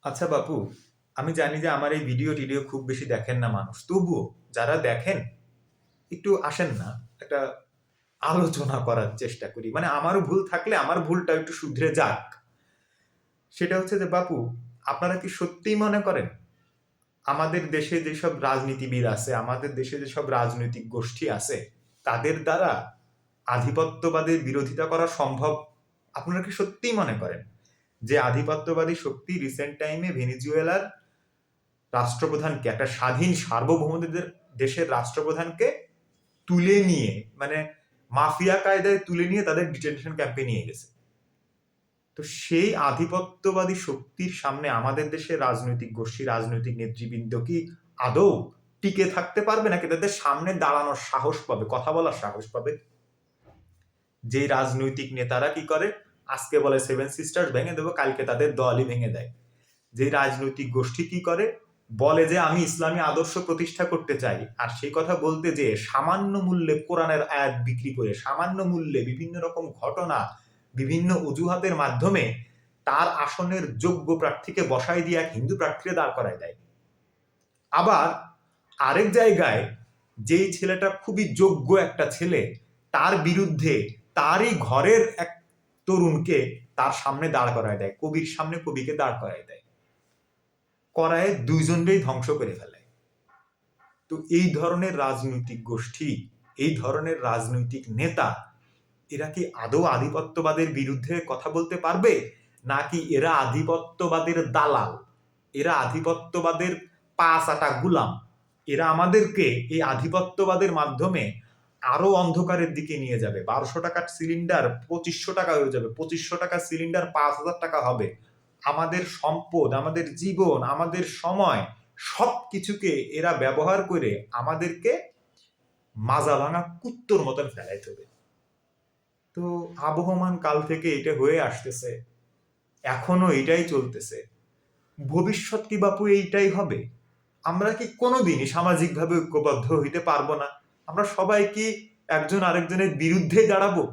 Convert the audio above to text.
আচ্ছা বাপু, আমি জানি যে আমার এই ভিডিও টিডিও খুব বেশি দেখেন না মানুষ, তবুও যারা দেখেন একটু আসেন না, একটা আলোচনা করার চেষ্টা করি। মানে আমারও ভুল থাকলে আমার ভুলটা একটু শুধরে যাক। সেটা হচ্ছে যে বাপু, আপনারা কি সত্যিই মনে করেন আমাদের দেশে যেসব রাজনীতিবিদ আছে, আমাদের দেশে যেসব রাজনৈতিক গোষ্ঠী আছে, তাদের দ্বারা আধিপত্যবাদের বিরোধিতা করা সম্ভব? আপনারা কি সত্যিই মনে করেন যে আধিপত্যবাদী শক্তি রিসেন্ট টাইমে ভেনিজুয়েলার রাষ্ট্রপ্রধানকে, একটা স্বাধীন সার্বভৌমদের দেশের রাষ্ট্রপ্রধানকে তুলে নিয়ে, মানে মাফিয়া কায়দায় তুলে নিয়ে তাদের ডিটেনশন ক্যাম্পে নিয়ে গেছে? তো সেই আধিপত্যবাদী শক্তির সামনে আমাদের দেশের রাজনৈতিক গোষ্ঠী, রাজনৈতিক নেতৃবৃন্দ কি আদৌ টিকে থাকতে পারবে, নাকি তাদের সামনে দাঁড়ানোর সাহস পাবে, কথা বলার সাহস পাবে? যে রাজনৈতিক নেতারা কি করে, আজকে বলে সেভেন সিস্টার্স ভেঙে দেবো, কালকে তাদের দলই ভেঙে দেয়। যে রাজনৈতিক গোষ্ঠী কি করে, বলে যে আমি ইসলামী আদর্শ প্রতিষ্ঠা করতে চাই, আর সেই কথা বলতে যে সামান্য মূল্যে কোরআনের আয়াত বিক্রি করে, সামান্য মূল্যে বিভিন্ন রকম ঘটনা, বিভিন্ন অজুহাতের মাধ্যমে তার আসনের যোগ্য প্রার্থীকে বসায় দিয়ে এক হিন্দু প্রার্থীকে দাঁড় করায় দেয়। আবার আরেক জায়গায় যেই ছেলেটা খুবই যোগ্য একটা ছেলে, তার বিরুদ্ধে তারই ঘরের এক তরুণকে তার সামনে দাঁড় করায় দেয়, কবির সামনে কবিকে দাঁড় করায় দেয়, করায় দুইজনকেই ধ্বংস করে ফেলে। তো এই ধরনের রাজনৈতিক গোষ্ঠী, এই ধরনের রাজনৈতিক নেতা, এরা কি আদৌ আধিপত্যবাদের বিরুদ্ধে কথা বলতে পারবে, নাকি এরা আধিপত্যবাদের দালাল, এরা আধিপত্যবাদের পা চাটা গুলাম? এরা আমাদেরকে এই আধিপত্যবাদের মাধ্যমে আরো অন্ধকারের দিকে নিয়ে যাবে। 1200 টাকার সিলিন্ডার 2500 টাকা হয়ে যাবে, 2500 টাকার সিলিন্ডার 5000 টাকা হবে। আমাদের সম্পদ, আমাদের জীবন, আমাদের সময়, সবকিছুকে এরা ব্যবহার করে আমাদেরকে মাজা ভাঙা কুত্তর মতন ফেলাই দেবে। তো আবহমান কাল থেকে এটা হয়ে আসতেছে, এখনো এটাই চলতেছে। ভবিষ্যৎ কি বাপু এইটাই হবে? আমরা কি কোনোদিনই সামাজিকভাবে ঐক্যবদ্ধ হইতে পারবো না? আমরা সবাই কি একজন আরেকজনের বিরুদ্ধে দাঁড়াবো?